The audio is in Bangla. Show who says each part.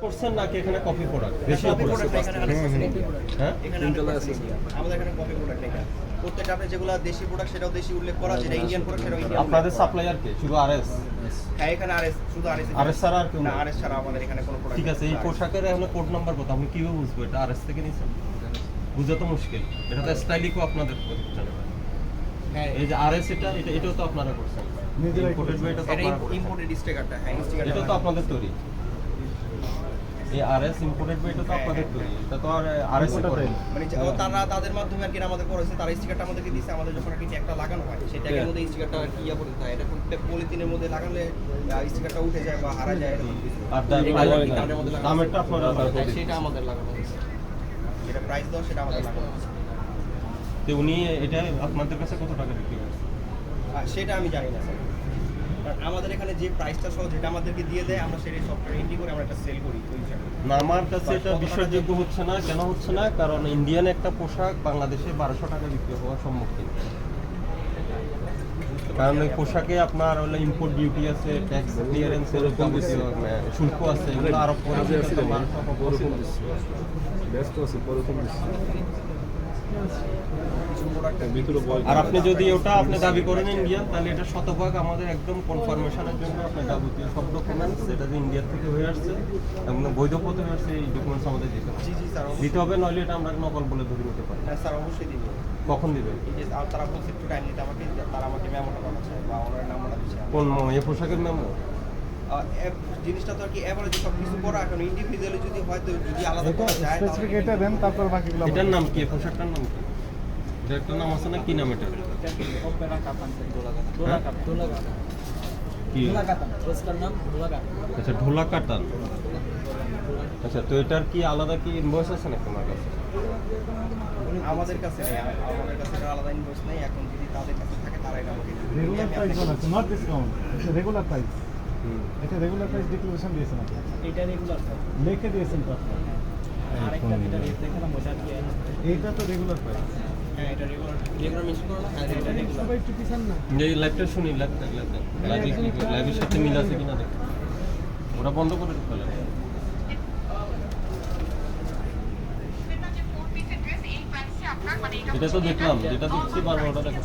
Speaker 1: করছেন নাকি এখানে কপি প্রোডাক্ট বেশি
Speaker 2: কপি প্রোডাক্ট এখানে
Speaker 1: হ্যাঁ
Speaker 2: এখানে আমাদের এখানে কপি প্রোডাক্ট এখানে প্রত্যেকটা আপনি যেগুলো দেশি প্রোডাক্ট সেটাও দেশি উল্লেখ করা, যেটা ইন্ডিয়ান প্রোডাক্ট সেটাও ইন্ডিয়ান।
Speaker 1: আপনাদের সাপ্লায়ার কে শুধু আরএস?
Speaker 2: হ্যাঁ, এখানে আরএস, শুধু আরএস।
Speaker 1: আরএস ছাড়া আর কেউ
Speaker 2: না,
Speaker 1: না?
Speaker 2: আরএস ছাড়া আমাদের এখানে কোনো প্রোডাক্ট।
Speaker 1: ঠিক আছে, এই পোশাকের এখন কোড নাম্বার কত আপনি কিভাবে বুঝবো এটা আরএস থেকে নিছেন? বুঝা তো মুশকিল, এটা তো স্টাইলিকও আপনাদের প্রতিষ্ঠানে।
Speaker 2: হ্যাঁ,
Speaker 1: এই যে আরএস এটাও তো আপনারা করছেন, ইম্পোর্টেড বই, এটা তো
Speaker 2: এটা
Speaker 1: আপনারা
Speaker 2: ইম্পোর্টেড স্টিকারটা। হ্যাঁ, স্টিকারটা
Speaker 1: এটা তো আপনাদের তৈরি। এই আরএস ইম্পোর্টেড বই, এটা তো আপনাদের তৈরি, এটা তো আর আরএস এ করে
Speaker 2: মানে তারা তাদের মাধ্যমে আর কি আমাদের করেছে, তারা স্টিকারটা আমাদেরকে দিয়েছে। আমাদের যখন আর কি ট্যাগটা লাগানো হয়, সেই ট্যাগের মধ্যে স্টিকারটা আর কি ইয়া করতে হয়। এটা পলিথিনের মধ্যে লাগালে স্টিকারটা উঠে যায় বা হারা যায় এরকম কিছু।
Speaker 1: আর
Speaker 2: তাদের মধ্যে লাগানো
Speaker 1: দামেরটা আপনারা
Speaker 2: হয়, সেটা আমাদের লাগানো হয়েছে। যেটা প্রাইস দাও সেটা আমাদের লাগানো হয়েছে।
Speaker 1: তো উনি এটা আপনাদের কাছে কত টাকা বিক্রি করছে?
Speaker 2: সেটা আমি জানি না স্যার, কারণ আমাদের এখানে যে প্রাইসটা সহ যেটা আমাদেরকে দিয়ে দেয়, আমরা সেটাই সফটওয়্যার এন্ট্রি করে আমরা এটা সেল করি ওই হিসাবে।
Speaker 1: না, আমার কাছে এটা বিশ্বাসযোগ্য হচ্ছে না। কেন হচ্ছে না? কারণ ইন্ডিয়ান একটা পোশাক বাংলাদেশে 1200 টাকা বিক্রি হওয়ার সম্মুখীন। কারণ ওই পোশাকে আপনার হলো ইম্পোর্ট ডিউটি আছে, ট্যাক্স ক্লিয়ারেন্স এর শুল্ক আছে, এগুলো আরোপ করে আর আপনি যদি ওটা আপনি দাবি করেন ইন্ডিয়ান, তাহলে এটা শতভাগ আমাদের একদম কনফার্মেশনের জন্য আপনার যাবতীয় সব ডকুমেন্টস, এটা যে ইন্ডিয়া থেকে হয়ে আসছে এবং বৈধ পথে হয়ে আসছে, এই ডকুমেন্টস আমাদের দিতে হবে।
Speaker 2: জি জি স্যার,
Speaker 1: দিতে হবে, নইলে এটা আমরা নকল বলে ধরে নিতে পারি।
Speaker 2: হ্যাঁ স্যার, অবশ্যই দিব।
Speaker 1: কখন দিবেন?
Speaker 2: এই যে তারা বলছে একটু টাইম দিতে আমাকে, তারা আমাকে মেমোটা পাঠাচ্ছে বা ওনার নাম্বারটা দিচ্ছে।
Speaker 1: কোন এই পোশাকের মেমো?
Speaker 2: জিনিসটা তো আর কি এভারেজ সব কিছু করা, এখন ইন্ডিভিজুয়ালি যদি হয়তো যদি আলাদা করা যায়,
Speaker 3: স্পেসিফিক এটা দেন, তারপর বাকিগুলো
Speaker 1: এটার নাম কি? পোশাকটার নাম কি? এটার একটা নাম আছে না? কি নাম এটা? কি? আচ্ছা, ঢোলা কাতান। আচ্ছা, তো এটার কি আলাদা কি ইনভয়েস আছে নাকি তোমার কাছে?
Speaker 2: আমাদের কাছে নেই, আমাদের কাছে এটা আলাদা ইনভয়েস নেই। এখন যদি তাদের কাছে থাকে তারা এটা আমাকে
Speaker 3: রেগুলার প্রাইস বলা আছে, নট ডিসকাউন্ট। এটা রেগুলার প্রাইস। এটা রেগুলার প্রাইস ডিক্লারেশন দিয়েছেন আপনি।
Speaker 2: এটা রেগুলার প্রাইস
Speaker 3: লিখে দিয়েছেন তো আপনি।
Speaker 2: আরেকটা যেটা রেট দেখালাম ওটা দিয়ে।
Speaker 3: এইটা তো রেগুলার প্রাইস।
Speaker 2: হ্যাঁ, এটা রেগুলার মেনশন করো না। হ্যাঁ, এটা রেগুলার।
Speaker 3: সবাই একটু পিছান না।
Speaker 1: এই লাইভটা শুনি, লাইভের সাথে মিল আছে কিনা দেখি। ওটা বন্ধ করে দিতে হবে। এটা তো দেখলাম, যেটা দেখছি বারবার ওটা দেখো।